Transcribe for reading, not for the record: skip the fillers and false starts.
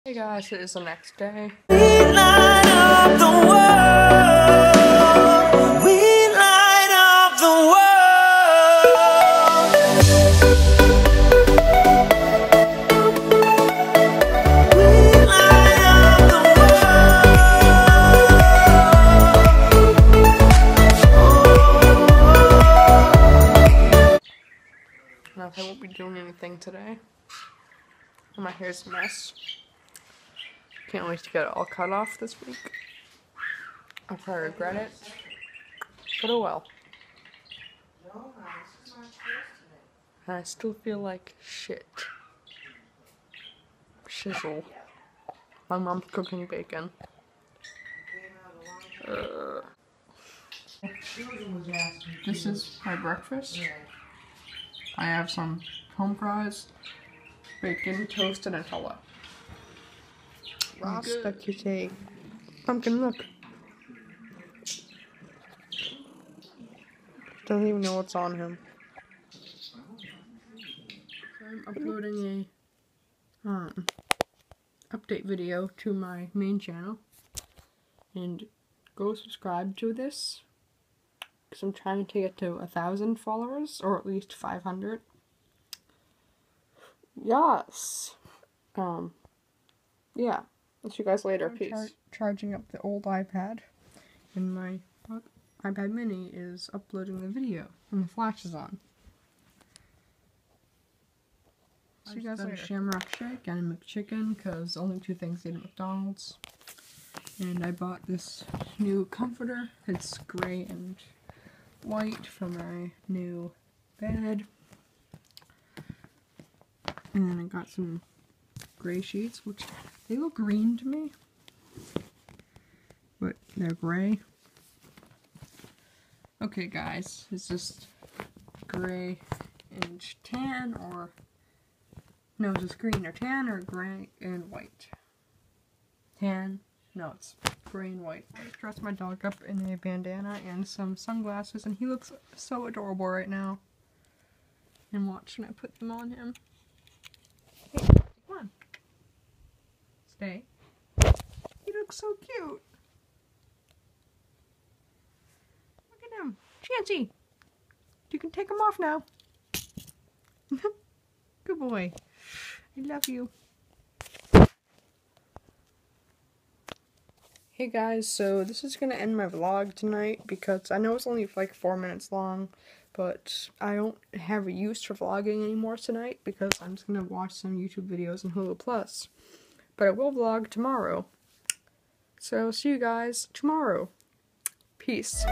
Hey guys, it is the next day. We light up the world. We light up the world. We light up the world. Now, I won't be doing anything today. My hair's a mess. Can't wait to get it all cut off this week. I'll probably regret it. But oh well. And I still feel like shit. Shizzle. My mom's cooking bacon. This is my breakfast. I have some home fries, bacon, toast, and Nutella. Ross, that you take. Pumpkin, look. Doesn't even know what's on him. I'm uploading a update video to my main channel, and go subscribe to this because I'm trying to take it to 1,000 followers, or at least 500. Yes. Yeah. I'll see you guys later. Peace. Charging up the old iPad, and my iPad mini is uploading the video, and the flash is on. See you guys later. Shamrock Shake and a McChicken, because only two things I ate at McDonald's. And I bought this new comforter. It's gray and white for my new bed. And then I got some gray sheets, which they look green to me, but they're gray. Okay guys, it's just gray and tan, or no, it's just green or tan, or gray and white. Tan, no, it's gray and white. I dressed my dog up in a bandana and some sunglasses, and he looks so adorable right now. And watch when I put them on him. Hey, come on. Stay. He looks so cute. Look at him. Chansey. You can take him off now. Good boy. I love you. Hey guys, so this is going to end my vlog tonight because I know it's only like 4 minutes long, but I don't have a use for vlogging anymore tonight because I'm just going to watch some YouTube videos on Hulu Plus. But I will vlog tomorrow. So, see you guys tomorrow. Peace.